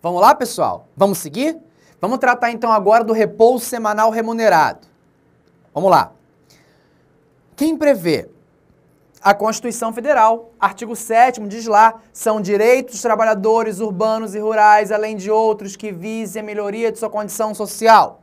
Vamos lá, pessoal? Vamos seguir? Vamos tratar então agora do repouso semanal remunerado. Vamos lá. Quem prevê? A Constituição Federal, artigo 7º, diz lá, são direitos dos trabalhadores urbanos e rurais, além de outros que visem a melhoria de sua condição social.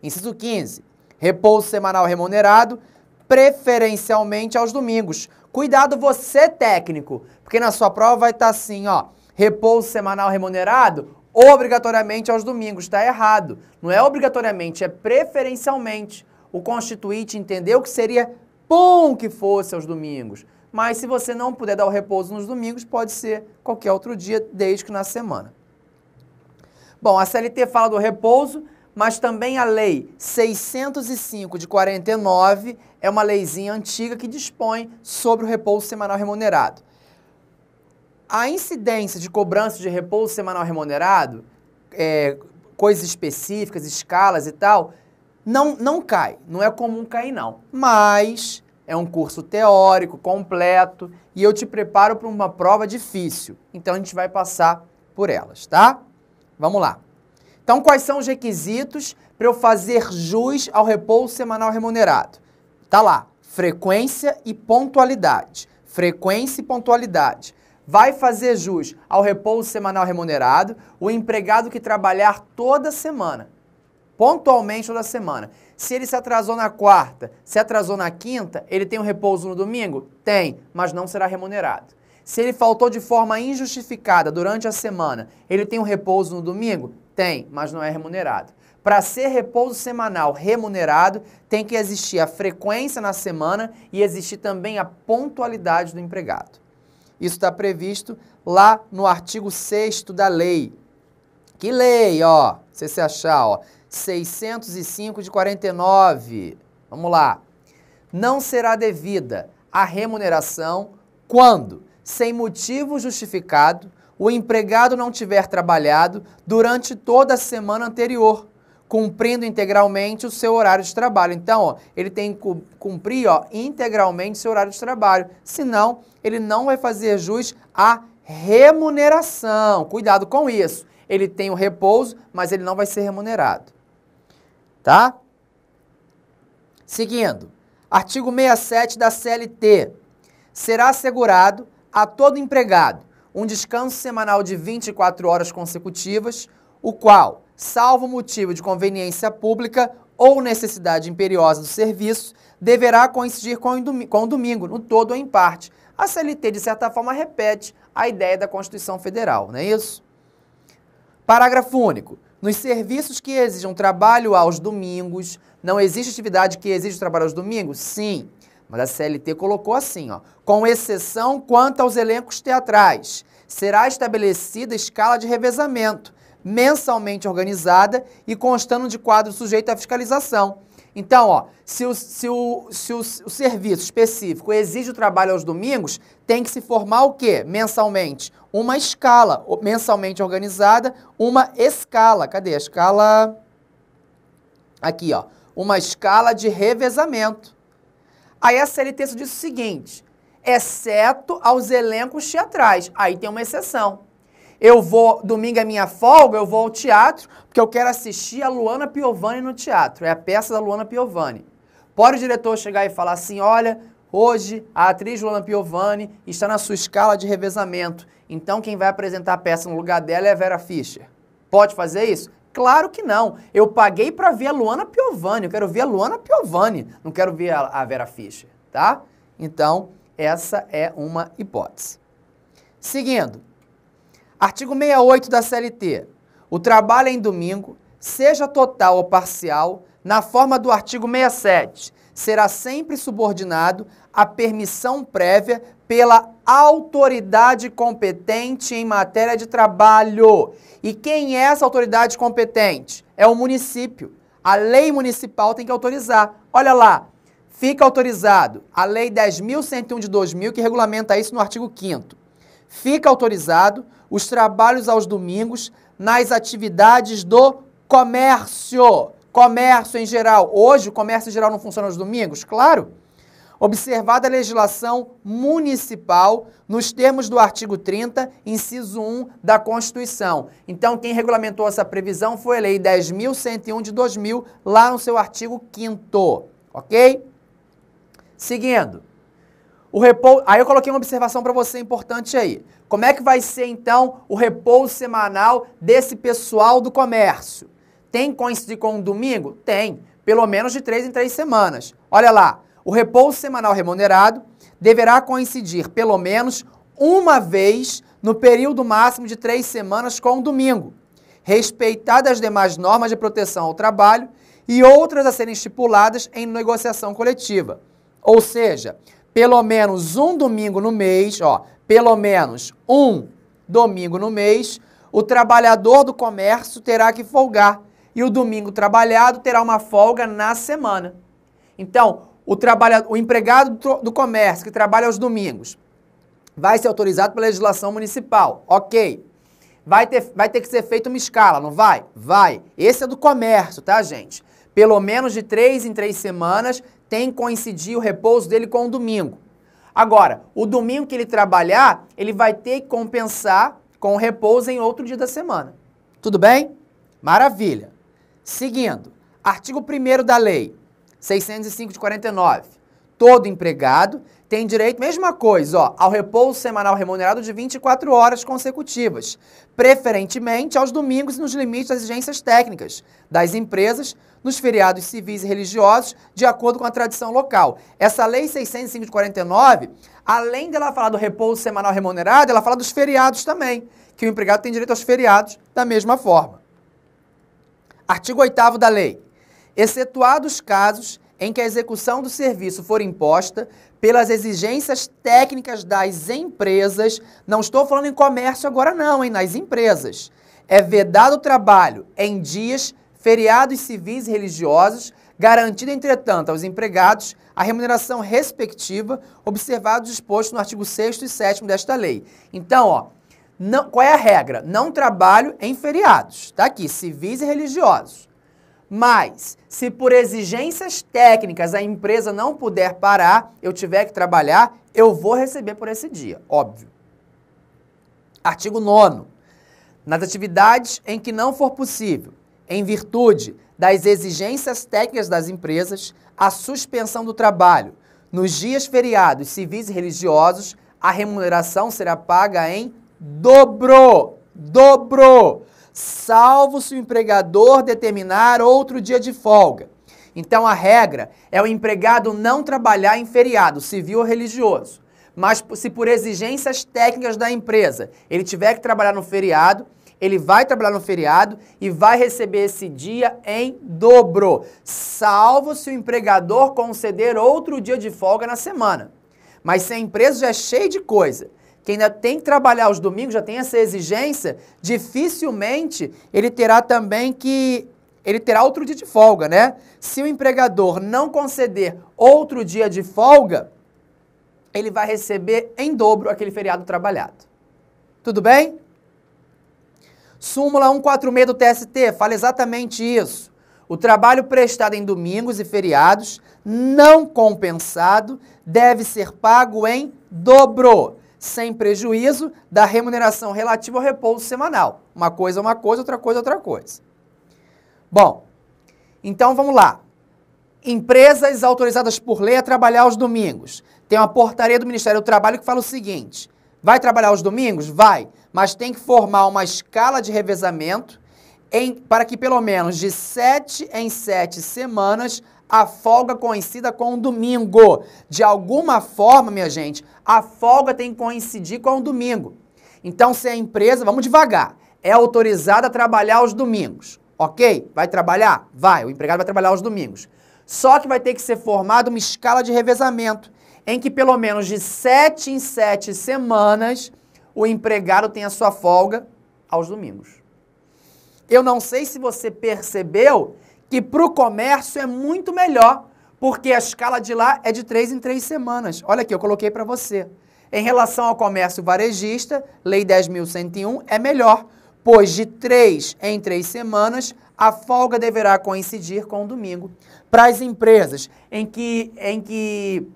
Inciso 15, repouso semanal remunerado, preferencialmente aos domingos. Cuidado você, técnico, porque na sua prova vai estar assim, ó, repouso semanal remunerado, obrigatoriamente aos domingos. Está errado. Não é obrigatoriamente, é preferencialmente. O Constituinte entendeu que seria bom que fosse aos domingos, mas se você não puder dar o repouso nos domingos, pode ser qualquer outro dia, desde que na semana. Bom, a CLT fala do repouso, mas também a Lei 605 de 49 é uma leizinha antiga que dispõe sobre o repouso semanal remunerado. A incidência de cobrança de repouso semanal remunerado, coisas específicas, escalas e tal, não cai, não é comum cair não, mas é um curso teórico, completo, e eu te preparo para uma prova difícil, então a gente vai passar por elas, tá? Vamos lá. Então, quais são os requisitos para eu fazer jus ao repouso semanal remunerado? Tá lá, frequência e pontualidade. Frequência e pontualidade. Vai fazer jus ao repouso semanal remunerado o empregado que trabalhar toda semana. Pontualmente toda semana. Se ele se atrasou na quarta, se atrasou na quinta, ele tem um repouso no domingo? Tem, mas não será remunerado. Se ele faltou de forma injustificada durante a semana, ele tem um repouso no domingo? Tem, mas não é remunerado. Para ser repouso semanal remunerado, tem que existir a frequência na semana e existir também a pontualidade do empregado. Isso está previsto lá no artigo 6º da lei. Que lei, ó, se você achar, ó, 605 de 49. Vamos lá. Não será devida a remuneração quando, sem motivo justificado, o empregado não tiver trabalhado durante toda a semana anterior, cumprindo integralmente o seu horário de trabalho. Então, ó, ele tem que cumprir, ó, integralmente o seu horário de trabalho, senão ele não vai fazer jus à remuneração. Cuidado com isso. Ele tem o repouso, mas ele não vai ser remunerado. Tá? Seguindo, artigo 67 da CLT. Será assegurado a todo empregado um descanso semanal de 24 horas consecutivas, o qual, salvo motivo de conveniência pública ou necessidade imperiosa do serviço, deverá coincidir com o domingo, no todo ou em parte. A CLT, de certa forma, repete a ideia da Constituição Federal, não é isso? Parágrafo único. Nos serviços que exijam trabalho aos domingos, não existe atividade que exija trabalho aos domingos? Sim, mas a CLT colocou assim, ó, com exceção quanto aos elencos teatrais. Será estabelecida escala de revezamento, mensalmente organizada e constando de quadro sujeito à fiscalização. Então, ó, se o serviço específico exige o trabalho aos domingos, tem que se formar o quê? Mensalmente. Uma escala, mensalmente organizada, uma escala. Cadê a escala? Aqui, ó. Uma escala de revezamento. Aí a CLT diz o seguinte, exceto aos elencos teatrais. Aí tem uma exceção. Eu vou, domingo é minha folga, eu vou ao teatro, porque eu quero assistir a Luana Piovani no teatro. É a peça da Luana Piovani. Pode o diretor chegar e falar assim, olha, hoje a atriz Luana Piovani está na sua escala de revezamento. Então quem vai apresentar a peça no lugar dela é a Vera Fischer. Pode fazer isso? Claro que não. Eu paguei para ver a Luana Piovani. Eu quero ver a Luana Piovani. Não quero ver a Vera Fischer, tá? Então, essa é uma hipótese. Seguindo. Artigo 68 da CLT. O trabalho em domingo, seja total ou parcial, na forma do artigo 67, será sempre subordinado à permissão prévia pela autoridade competente em matéria de trabalho. E quem é essa autoridade competente? É o município. A lei municipal tem que autorizar. Olha lá, fica autorizado a Lei 10.101 de 2000, que regulamenta isso no artigo 5º. Fica autorizado os trabalhos aos domingos nas atividades do comércio. Comércio em geral. Hoje o comércio em geral não funciona aos domingos? Claro. observada a legislação municipal nos termos do artigo 30, inciso 1 da Constituição. Então, quem regulamentou essa previsão foi a Lei 10.101 de 2000, lá no seu artigo 5º, ok? Seguindo. Aí eu coloquei uma observação para você importante aí. Como é que vai ser, então, o repouso semanal desse pessoal do comércio? Tem que coincidir com um domingo? Tem. Pelo menos de 3 em 3 semanas. Olha lá. O repouso semanal remunerado deverá coincidir pelo menos uma vez no período máximo de 3 semanas com o domingo, respeitadas as demais normas de proteção ao trabalho e outras a serem estipuladas em negociação coletiva. Ou seja, pelo menos um domingo no mês, pelo menos um domingo no mês, o trabalhador do comércio terá que folgar e o domingo trabalhado terá uma folga na semana. Então, o empregado do comércio que trabalha aos domingos vai ser autorizado pela legislação municipal, ok. Vai ter que ser feita uma escala, não vai? Vai. Esse é do comércio, tá, gente? Pelo menos de 3 em 3 semanas tem que coincidir o repouso dele com o domingo. Agora, o domingo que ele trabalhar, ele vai ter que compensar com o repouso em outro dia da semana. Tudo bem? Maravilha. Seguindo, artigo 1º da lei 605 de 49. Todo empregado tem direito, mesma coisa, ao repouso semanal remunerado de 24 horas consecutivas, preferentemente aos domingos e nos limites das exigências técnicas das empresas, nos feriados civis e religiosos, de acordo com a tradição local. Essa lei 605 de 49, além dela falar do repouso semanal remunerado, ela fala dos feriados também, que o empregado tem direito aos feriados da mesma forma. Artigo 8º da lei. Excetuados os casos em que a execução do serviço for imposta pelas exigências técnicas das empresas, não estou falando em comércio agora não, nas empresas, é vedado o trabalho em dias, feriados civis e religiosos, garantido, entretanto, aos empregados a remuneração respectiva, observado o disposto no artigo 6º e 7º desta lei. Então, qual é a regra? Não trabalho em feriados, tá aqui, civis e religiosos. Mas, se por exigências técnicas a empresa não puder parar, eu tiver que trabalhar, eu vou receber por esse dia, óbvio. Artigo 9º. Nas atividades em que não for possível, em virtude das exigências técnicas das empresas, a suspensão do trabalho nos dias feriados civis e religiosos, a remuneração será paga em dobro, salvo se o empregador determinar outro dia de folga. Então, a regra é o empregado não trabalhar em feriado, civil ou religioso. Mas, se por exigências técnicas da empresa ele tiver que trabalhar no feriado, ele vai trabalhar no feriado e vai receber esse dia em dobro, salvo se o empregador conceder outro dia de folga na semana. Mas se a empresa já é cheia de coisa, que ainda tem que trabalhar aos domingos, já tem essa exigência, dificilmente ele terá outro dia de folga, né? Se o empregador não conceder outro dia de folga, ele vai receber em dobro aquele feriado trabalhado. Tudo bem? Súmula 146 do TST fala exatamente isso. O trabalho prestado em domingos e feriados, não compensado, deve ser pago em dobro, sem prejuízo da remuneração relativa ao repouso semanal. Uma coisa é uma coisa, outra coisa é outra coisa. Bom, então vamos lá. Empresas autorizadas por lei a trabalhar aos domingos. Tem uma portaria do Ministério do Trabalho que fala o seguinte: vai trabalhar aos domingos? Vai, mas tem que formar uma escala de revezamento para que pelo menos de 7 em 7 semanas a folga coincida com o domingo. De alguma forma, minha gente, a folga tem que coincidir com o domingo. Então, se a empresa, vamos devagar, é autorizada a trabalhar aos domingos, ok? Vai trabalhar? Vai, o empregado vai trabalhar aos domingos. Só que vai ter que ser formada uma escala de revezamento, em que pelo menos de 7 em 7 semanas o empregado tem a sua folga aos domingos. Eu não sei se você percebeu que para o comércio é muito melhor, porque a escala de lá é de 3 em 3 semanas. Olha aqui, eu coloquei para você. Em relação ao comércio varejista, Lei 10.101 é melhor, pois de 3 em 3 semanas a folga deverá coincidir com o domingo. Para as empresas em que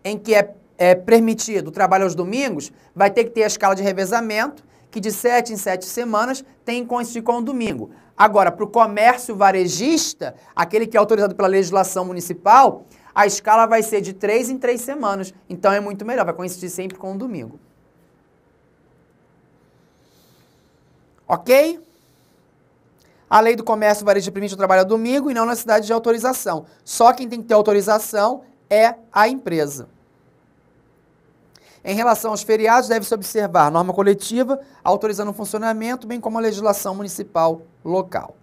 em que é permitido o trabalho aos domingos, vai ter que ter a escala de revezamento, que de 7 em 7 semanas tem que coincidir com o domingo. Agora, para o comércio varejista, aquele que é autorizado pela legislação municipal, a escala vai ser de 3 em 3 semanas. Então é muito melhor, vai coincidir sempre com o domingo. Ok? A lei do comércio varejista permite o trabalho ao domingo e não na necessidade de autorização. Só quem tem que ter autorização é a empresa. Em relação aos feriados, deve-se observar a norma coletiva autorizando o funcionamento, bem como a legislação municipal local.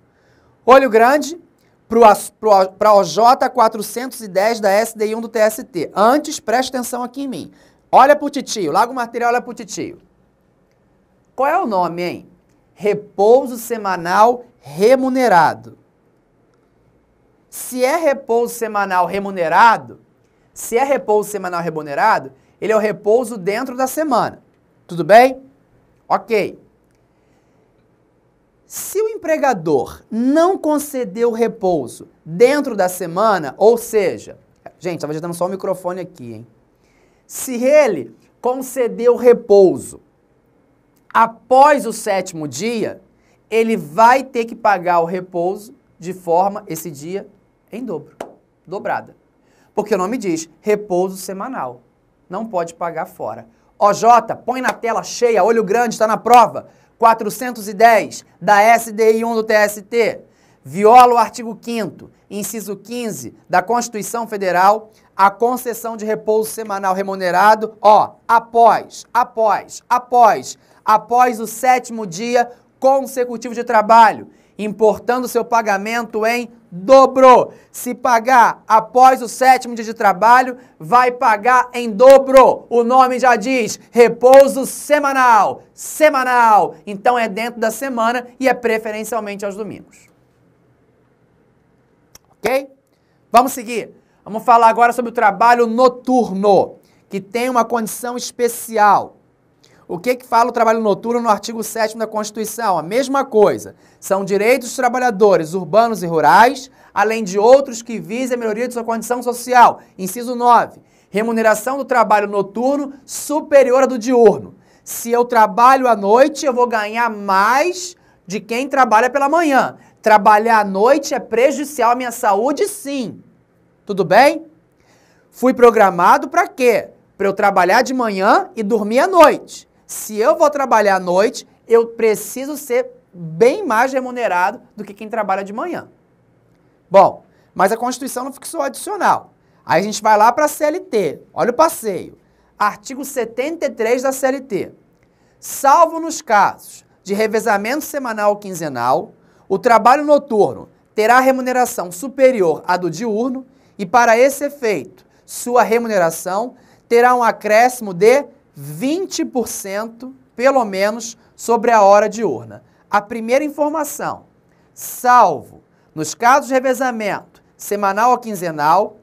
Olho grande para a OJ 410 da SDI 1 do TST. Antes, preste atenção aqui em mim. Olha pro titio, larga o material, olha pro titio. Qual é o nome, hein? Repouso semanal remunerado. Se é repouso semanal remunerado, ele é o repouso dentro da semana. Tudo bem? Ok. Se o empregador não concedeu repouso dentro da semana, ou seja, gente, estava dando só o microfone aqui, hein? Se ele concedeu repouso após o 7º dia, ele vai ter que pagar o repouso de forma, esse dia, em dobro, dobrada. Porque o nome diz repouso semanal. Não pode pagar fora. OJ, põe na tela cheia, olho grande, está na prova. 410 da SDI 1 do TST. Viola o artigo 5º, inciso 15 da Constituição Federal, a concessão de repouso semanal remunerado, após o 7º dia consecutivo de trabalho, importando seu pagamento em dobro. Se pagar após o 7º dia de trabalho, vai pagar em dobro. O nome já diz, repouso semanal. Semanal. Então é dentro da semana e é preferencialmente aos domingos. Ok? Vamos seguir. Vamos falar agora sobre o trabalho noturno, que tem uma condição especial. O que fala o trabalho noturno no artigo 7º da Constituição? A mesma coisa. São direitos dos trabalhadores urbanos e rurais, além de outros que visem a melhoria de sua condição social. Inciso 9. Remuneração do trabalho noturno superior à do diurno. Se eu trabalho à noite, eu vou ganhar mais de quem trabalha pela manhã. Trabalhar à noite é prejudicial à minha saúde, sim. Tudo bem? Fui programado para quê? Para eu trabalhar de manhã e dormir à noite. Se eu vou trabalhar à noite, eu preciso ser bem mais remunerado do que quem trabalha de manhã. Bom, mas a Constituição não fixou adicional. Aí a gente vai lá para a CLT. Olha o passeio. Artigo 73 da CLT. Salvo nos casos de revezamento semanal ou quinzenal, o trabalho noturno terá remuneração superior à do diurno e, para esse efeito, sua remuneração terá um acréscimo de 20%, pelo menos, sobre a hora diurna. A primeira informação, salvo nos casos de revezamento semanal ou quinzenal,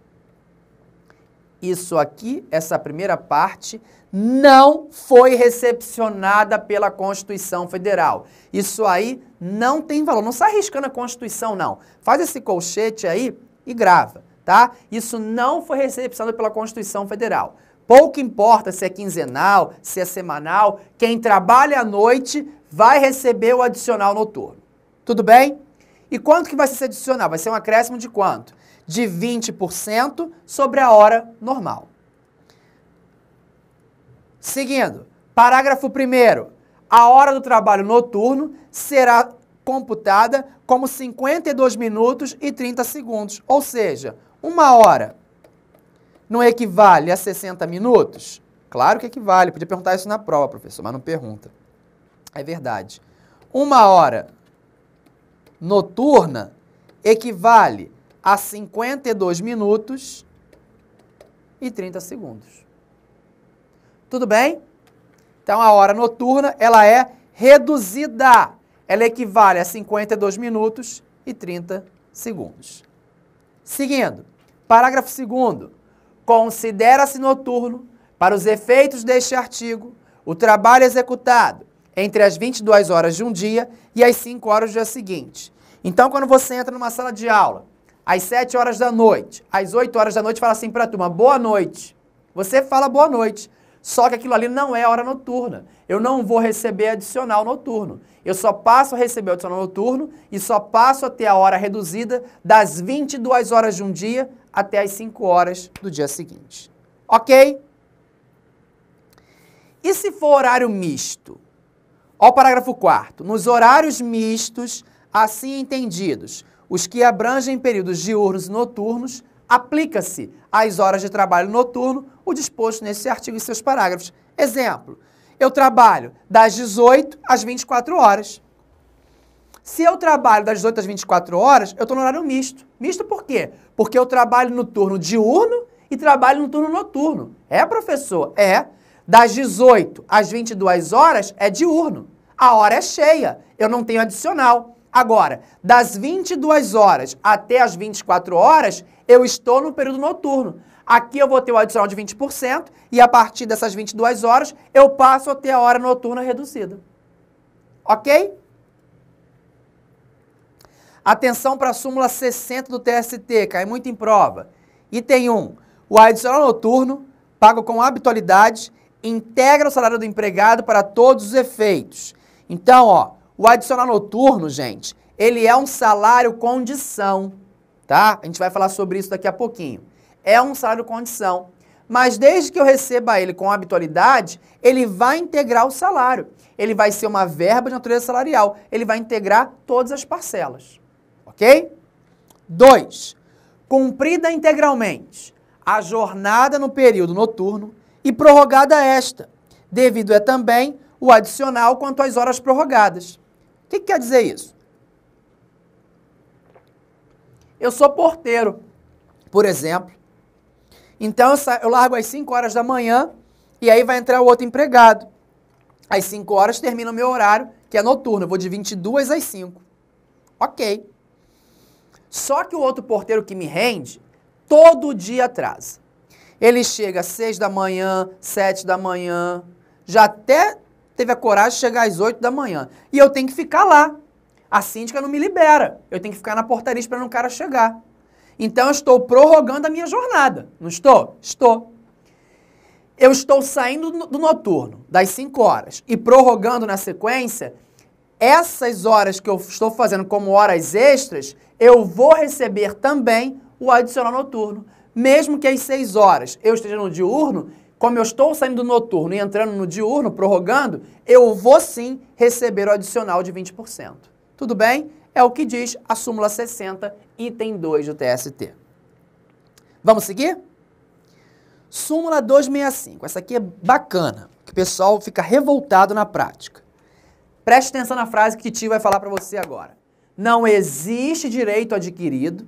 isso aqui, essa primeira parte, não foi recepcionada pela Constituição Federal. Isso aí não tem valor. Não sai arriscando a Constituição, não. Faz esse colchete aí e grava, tá? Isso não foi recepcionado pela Constituição Federal. Pouco importa se é quinzenal, se é semanal, quem trabalha à noite vai receber o adicional noturno. Tudo bem? E quanto que vai ser esse adicional? Vai ser um acréscimo de quanto? De 20% sobre a hora normal. Seguindo, parágrafo 1º. A hora do trabalho noturno será computada como 52 minutos e 30 segundos. Ou seja, 1 hora não equivale a 60 minutos? Claro que equivale. Podia perguntar isso na prova, professor, mas não pergunta. É verdade. 1 hora noturna equivale a 52 minutos e 30 segundos. Tudo bem? Então, a hora noturna, ela é reduzida. Ela equivale a 52 minutos e 30 segundos. Seguindo, parágrafo 2º. Considera-se noturno, para os efeitos deste artigo, o trabalho executado entre as 22 horas de um dia e as 5 horas do dia seguinte. Então, quando você entra numa sala de aula, às 7 horas da noite, às 8 horas da noite, fala assim para a turma, boa noite. Você fala boa noite. Só que aquilo ali não é hora noturna. Eu não vou receber adicional noturno. Eu só passo a receber o adicional noturno e só passo a ter a hora reduzida das 22 horas de um dia até as 5 horas do dia seguinte. Ok? E se for horário misto? Olha o parágrafo 4º. Nos horários mistos, assim entendidos, os que abrangem períodos diurnos e noturnos, aplica-se às horas de trabalho noturno o disposto nesse artigo e seus parágrafos. Exemplo, eu trabalho das 18 às 24 horas. Se eu trabalho das 18 às 24 horas, eu estou no horário misto. Misto por quê? Porque eu trabalho no turno diurno e trabalho no turno noturno. É, professor? É. Das 18 às 22 horas é diurno. A hora é cheia. Eu não tenho adicional. Agora, das 22 horas até as 24 horas, eu estou no período noturno. Aqui eu vou ter o adicional de 20% e a partir dessas 22 horas eu passo a ter a hora noturna reduzida. Ok? Atenção para a súmula 60 do TST, cai muito em prova. Item 1. O adicional noturno, pago com habitualidade, integra o salário do empregado para todos os efeitos. Então, ó, o adicional noturno, gente, ele é um salário condição, tá? A gente vai falar sobre isso daqui a pouquinho. É um salário condição, mas desde que eu receba ele com habitualidade, ele vai integrar o salário. Ele vai ser uma verba de natureza salarial, ele vai integrar todas as parcelas, ok? 2. Cumprida integralmente a jornada no período noturno e prorrogada esta, devido é também o adicional quanto às horas prorrogadas. O que quer dizer isso? Eu sou porteiro, por exemplo. Então eu largo às 5 horas da manhã e aí vai entrar o outro empregado. Às 5 horas termina o meu horário, que é noturno. Eu vou de 22 às 5. Ok. Só que o outro porteiro que me rende, todo dia atrasa. Ele chega às 6 da manhã, 7 da manhã, já até teve a coragem de chegar às 8 da manhã. E eu tenho que ficar lá. A síndica não me libera. Eu tenho que ficar na portaria esperando o cara chegar. Então, eu estou prorrogando a minha jornada. Não estou? Estou. Eu estou saindo do noturno, das 5 horas, e prorrogando na sequência, essas horas que eu estou fazendo como horas extras, eu vou receber também o adicional noturno. Mesmo que às 6 horas eu esteja no diurno, como eu estou saindo do noturno e entrando no diurno, prorrogando, eu vou sim receber o adicional de 20%. Tudo bem? É o que diz a súmula 60, item 2 do TST. Vamos seguir? Súmula 265. Essa aqui é bacana, que o pessoal fica revoltado na prática. Preste atenção na frase que Titi vai falar para você agora. Não existe direito adquirido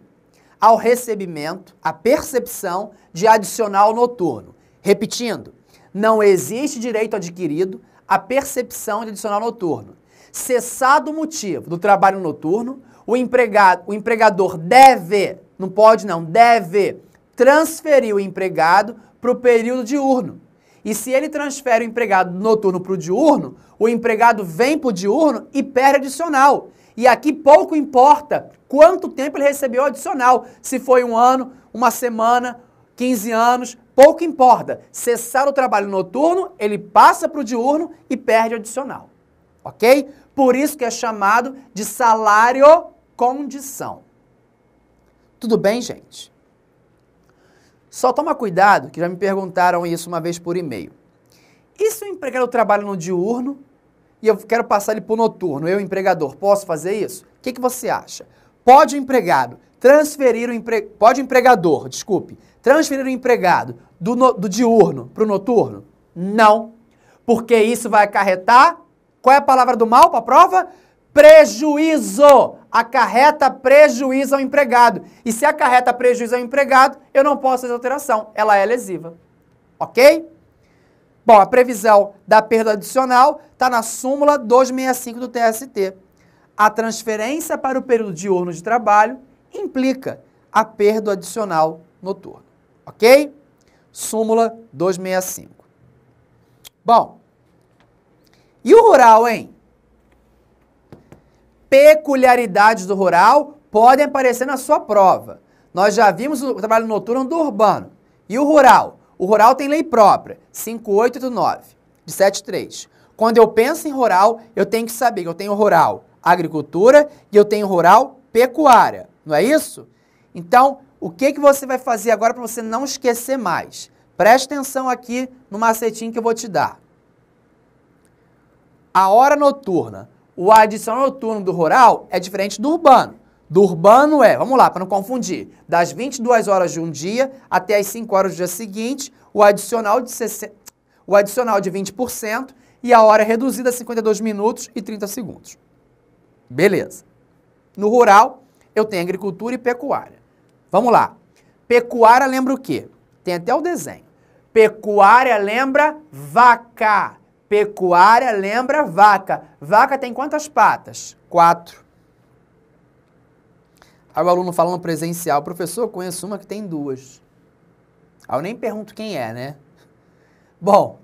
ao recebimento, à percepção de adicional noturno. Repetindo, não existe direito adquirido à percepção de adicional noturno. Cessado o motivo do trabalho noturno, o empregador deve, não pode não, deve transferir o empregado para o período diurno. E se ele transfere o empregado do noturno para o diurno, o empregado vem para o diurno e perde adicional. E aqui pouco importa quanto tempo ele recebeu adicional. Se foi 1 ano, 1 semana, 15 anos, pouco importa. Cessar o trabalho noturno, ele passa para o diurno e perde adicional. Ok? Por isso que é chamado de salário condição. Tudo bem, gente? Só toma cuidado, que já me perguntaram isso uma vez por e-mail. E se o empregado trabalha no diurno e eu quero passar ele para o noturno, eu, empregador, posso fazer isso? O que você acha? Pode o empregador transferir o empregado do diurno para o noturno? Não, porque isso vai acarretar, qual é a palavra do mal para a prova? Prejuízo! Acarreta prejuízo ao empregado. E se acarreta prejuízo ao empregado, eu não posso fazer alteração. Ela é lesiva. Ok? Bom, a previsão da perda adicional está na súmula 265 do TST. A transferência para o período diurno de trabalho implica a perda adicional noturno. Ok? Súmula 265. Bom, e o rural, hein? Peculiaridades do rural podem aparecer na sua prova. Nós já vimos o trabalho noturno do urbano. E o rural? O rural tem lei própria, 5889, de 73. Quando eu penso em rural, eu tenho que saber que eu tenho rural agricultura e eu tenho rural pecuária, não é isso? Então, o que você vai fazer agora para você não esquecer mais? Preste atenção aqui no macetinho que eu vou te dar. A hora noturna, o adicional noturno do rural é diferente do urbano. Do urbano é, vamos lá, para não confundir, das 22 horas de um dia até as 5 horas do dia seguinte, o adicional de 20% e a hora reduzida a 52 minutos e 30 segundos. Beleza. No rural, eu tenho agricultura e pecuária. Vamos lá. Pecuária lembra o quê? Tem até o desenho. Pecuária lembra vaca. Pecuária lembra vaca. Vaca tem quantas patas? 4. Aí o aluno falando presencial, professor, eu conheço uma que tem 2. Aí eu nem pergunto quem é, né? Bom,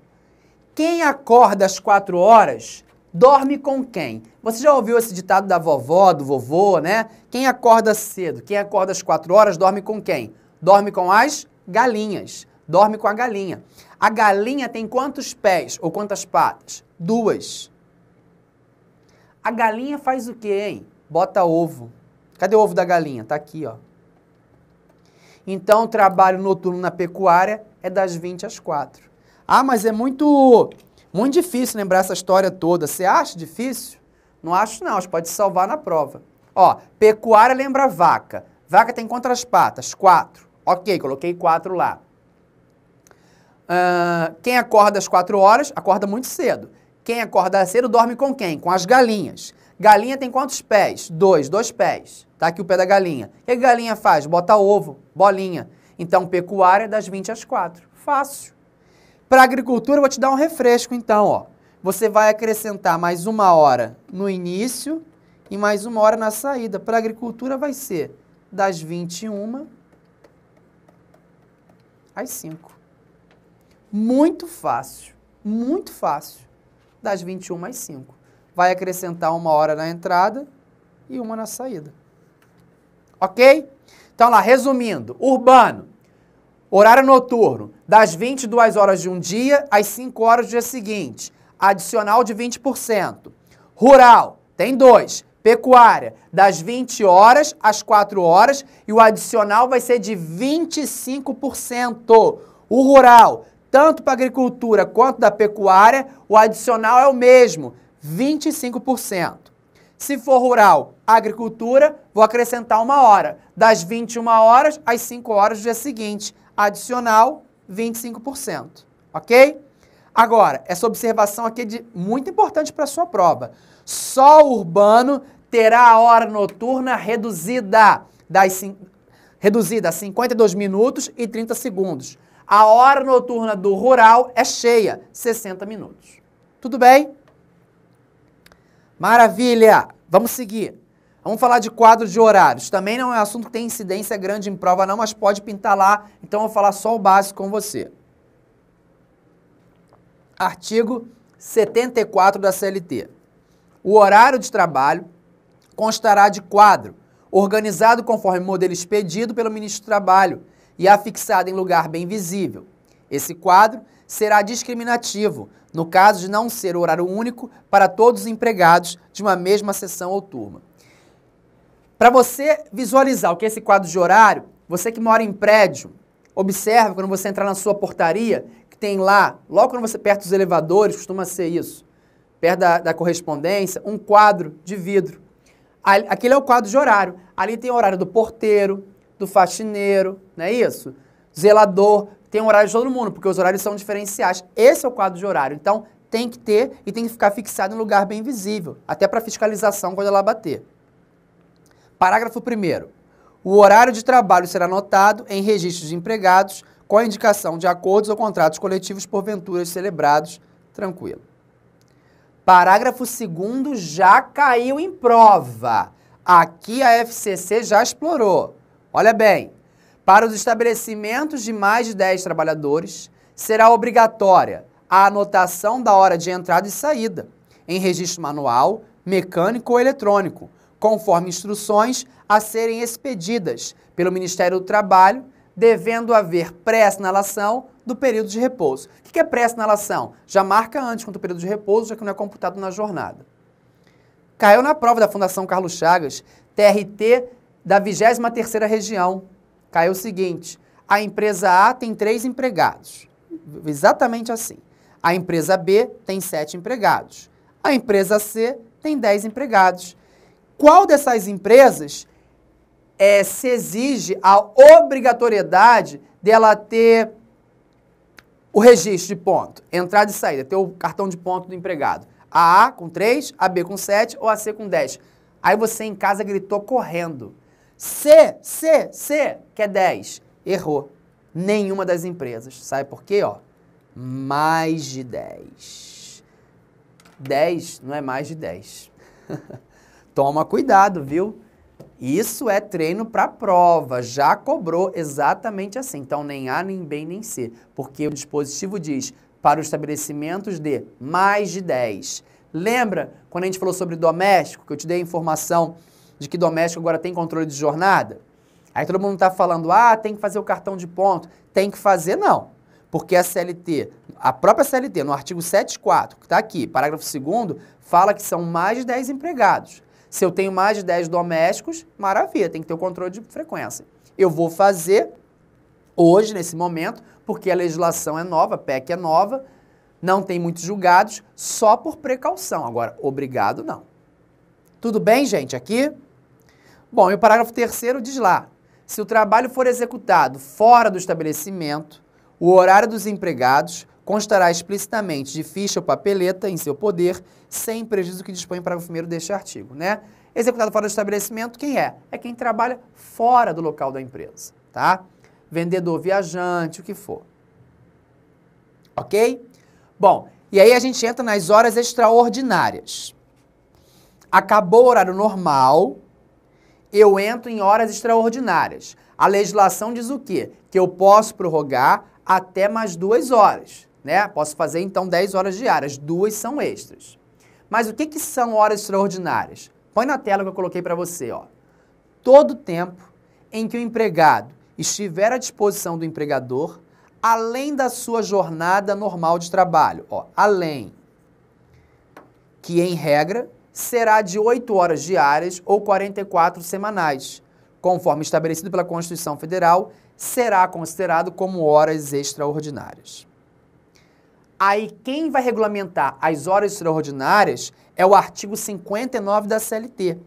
quem acorda às 4 horas, dorme com quem? Você já ouviu esse ditado da vovó, do vovô, né? Quem acorda cedo, quem acorda às 4 horas, dorme com quem? Dorme com as galinhas. Dorme com a galinha. A galinha tem quantos pés ou quantas patas? 2. A galinha faz o quê, hein? Bota ovo. Cadê o ovo da galinha? Tá aqui, ó. Então, o trabalho noturno na pecuária é das 20 às 4. Ah, mas é muito difícil lembrar essa história toda. Você acha difícil? Não acho não, você pode salvar na prova. Ó, pecuária lembra vaca. Vaca tem quantas patas? 4. Ok, coloquei 4 lá. Quem acorda às 4 horas, acorda muito cedo. Quem acorda cedo dorme com quem? Com as galinhas. Galinha tem quantos pés? 2 pés. Tá aqui o pé da galinha. O que a galinha faz? Bota ovo, bolinha. Então, pecuária das 20 às 4. Fácil. Para agricultura, eu vou te dar um refresco, então, ó. Você vai acrescentar mais 1 hora no início e mais 1 hora na saída. Para agricultura vai ser das 21 às 5. Muito fácil, muito fácil. Das 21 às 5. Vai acrescentar 1 hora na entrada e 1 na saída. Ok? Então lá, resumindo, urbano, horário noturno, das 22 horas de um dia às 5 horas do dia seguinte, adicional de 20%. Rural, tem 2. Pecuária, das 20 horas às 4 horas e o adicional vai ser de 25%. O rural, tanto para a agricultura quanto da pecuária, o adicional é o mesmo, 25%. Se for rural, agricultura, vou acrescentar 1 hora. Das 21 horas às 5 horas do dia seguinte. Adicional, 25%. Ok? Agora, essa observação aqui é muito importante para a sua prova. Só o urbano terá a hora noturna reduzida a 52 minutos e 30 segundos. A hora noturna do rural é cheia, 60 minutos. Tudo bem? Maravilha! Vamos seguir. Vamos falar de quadro de horários. Também não é um assunto que tem incidência grande em prova não, mas pode pintar lá. Então eu vou falar só o básico com você. Artigo 74 da CLT. O horário de trabalho constará de quadro, organizado conforme modelo expedido pelo Ministro do Trabalho e afixado em lugar bem visível. Esse quadro será discriminativo, no caso de não ser horário único para todos os empregados de uma mesma seção ou turma. Para você visualizar o que é esse quadro de horário, você que mora em prédio, observe quando você entrar na sua portaria, que tem lá, logo quando você perto dos elevadores, costuma ser isso, perto da correspondência, um quadro de vidro. Aquele é o quadro de horário. Ali tem o horário do porteiro, do faxineiro, não é isso? Zelador, tem o horário de todo mundo, porque os horários são diferenciais. Esse é o quadro de horário. Então, tem que ter e tem que ficar fixado em lugar bem visível, até para fiscalização quando ela bater. Parágrafo 1º. O horário de trabalho será anotado em registros de empregados com a indicação de acordos ou contratos coletivos porventura celebrados. Tranquilo. Parágrafo 2º já caiu em prova. Aqui a FCC já explorou. Olha bem, para os estabelecimentos de mais de 10 trabalhadores, será obrigatória a anotação da hora de entrada e saída, em registro manual, mecânico ou eletrônico, conforme instruções a serem expedidas pelo Ministério do Trabalho, devendo haver pré-assinalação do período de repouso. O que é pré-assinalação? Já marca antes quanto o período de repouso, já que não é computado na jornada. Caiu na prova da Fundação Carlos Chagas, TRT da 23ª região. Caiu o seguinte, a empresa A tem 3 empregados. Exatamente assim. A empresa B tem 7 empregados. A empresa C tem 10 empregados. Qual dessas empresas se exige a obrigatoriedade dela ter o registro de ponto, entrada e saída, ter o cartão de ponto do empregado? A com 3, a B com 7 ou a C com 10. Aí você em casa gritou correndo. C, que é 10. Errou. Nenhuma das empresas. Sabe por quê? Ó, mais de 10. 10 não é mais de 10. Toma cuidado, viu? Isso é treino para prova, já cobrou exatamente assim. Então, nem A, nem B, nem C. Porque o dispositivo diz para os estabelecimentos de mais de 10. Lembra quando a gente falou sobre doméstico, que eu te dei a informação de que doméstico agora tem controle de jornada? Aí todo mundo está falando, tem que fazer o cartão de ponto. Tem que fazer, não. Porque a CLT, a própria CLT, no artigo 7.4, que está aqui, parágrafo 2º, fala que são mais de 10 empregados. Se eu tenho mais de 10 domésticos, maravilha, tem que ter o controle de frequência. Eu vou fazer hoje, nesse momento, porque a legislação é nova, a PEC é nova, não tem muitos julgados, só por precaução. Agora, obrigado não. Tudo bem, gente, aqui? Bom, e o parágrafo 3º diz lá, se o trabalho for executado fora do estabelecimento, o horário dos empregados constará explicitamente de ficha ou papeleta em seu poder, sem prejuízo do que dispõe o parágrafo 1º deste artigo, né? Executado fora do estabelecimento, quem é? É quem trabalha fora do local da empresa, tá? Vendedor, viajante, o que for. Ok? Bom, e aí a gente entra nas horas extraordinárias. Acabou o horário normal, eu entro em horas extraordinárias. A legislação diz o quê? Que eu posso prorrogar até mais 2 horas, né? Posso fazer, então, 10 horas diárias. 2 são extras. Mas o que são horas extraordinárias? Põe na tela que eu coloquei para você, ó. Todo tempo em que o empregado estiver à disposição do empregador, além da sua jornada normal de trabalho, ó, além, que, em regra, será de 8 horas diárias ou 44 semanais, conforme estabelecido pela Constituição Federal, será considerado como horas extraordinárias. Aí, quem vai regulamentar as horas extraordinárias é o artigo 59 da CLT.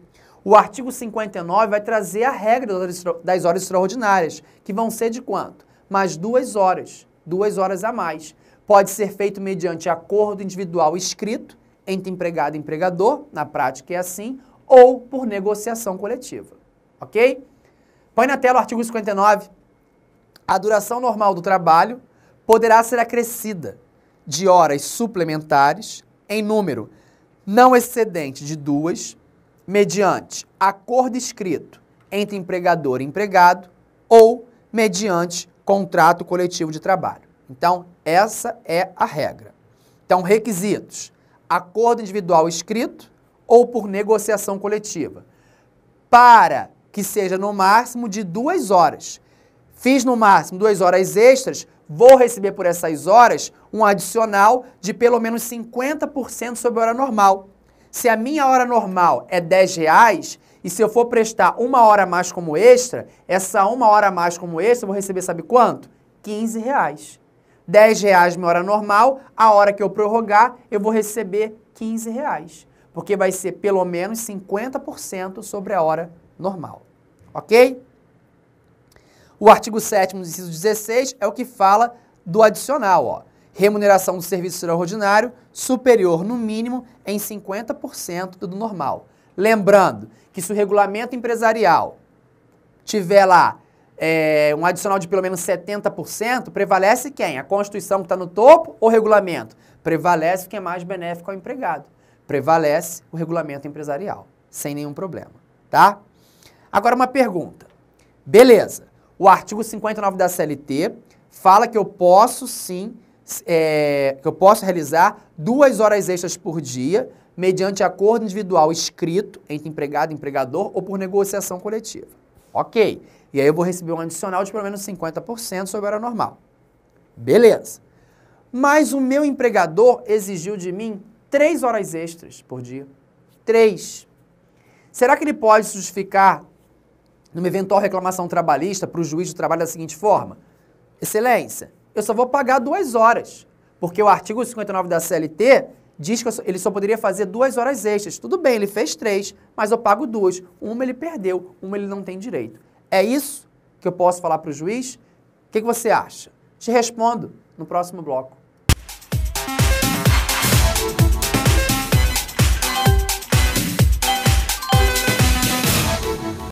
O artigo 59 vai trazer a regra das horas extraordinárias, que vão ser de quanto? Mais 2 horas, 2 horas a mais. Pode ser feito mediante acordo individual escrito entre empregado e empregador, na prática é assim, ou por negociação coletiva, ok? Põe na tela o artigo 59. A duração normal do trabalho poderá ser acrescida de horas suplementares em número não excedente de 2, mediante acordo escrito entre empregador e empregado ou mediante contrato coletivo de trabalho. Então, essa é a regra. Então, requisitos: acordo individual escrito ou por negociação coletiva, para que seja no máximo de 2 horas. Fiz no máximo 2 horas extras, vou receber por essas horas um adicional de pelo menos 50% sobre a hora normal. Se a minha hora normal é R$10, e se eu for prestar 1 hora a mais como extra, essa 1 hora a mais como extra eu vou receber, sabe quanto? R$15. R$10 minha hora normal, a hora que eu prorrogar, eu vou receber R$15. Porque vai ser pelo menos 50% sobre a hora normal. Ok? O artigo 7º, inciso 16, é o que fala do adicional, ó. Remuneração do serviço extraordinário superior, no mínimo, em 50% do normal. Lembrando que se o regulamento empresarial tiver lá um adicional de pelo menos 70%, prevalece quem? A Constituição que está no topo ou o regulamento? Prevalece quem é mais benéfico ao empregado. Prevalece o regulamento empresarial, sem nenhum problema, tá? Agora uma pergunta. Beleza, o artigo 59 da CLT fala que eu posso sim, que eu posso realizar 2 horas extras por dia, mediante acordo individual escrito entre empregado e empregador ou por negociação coletiva. Ok. E aí eu vou receber um adicional de pelo menos 50% sobre a hora normal. Beleza. Mas o meu empregador exigiu de mim 3 horas extras por dia. 3. Será que ele pode justificar, numa eventual reclamação trabalhista, para o juiz do trabalho da seguinte forma? Excelência, eu só vou pagar 2 horas, porque o artigo 59 da CLT diz que ele só poderia fazer 2 horas extras. Tudo bem, ele fez 3, mas eu pago 2. Uma ele perdeu, uma ele não tem direito. É isso que eu posso falar para o juiz? O que você acha? Te respondo no próximo bloco.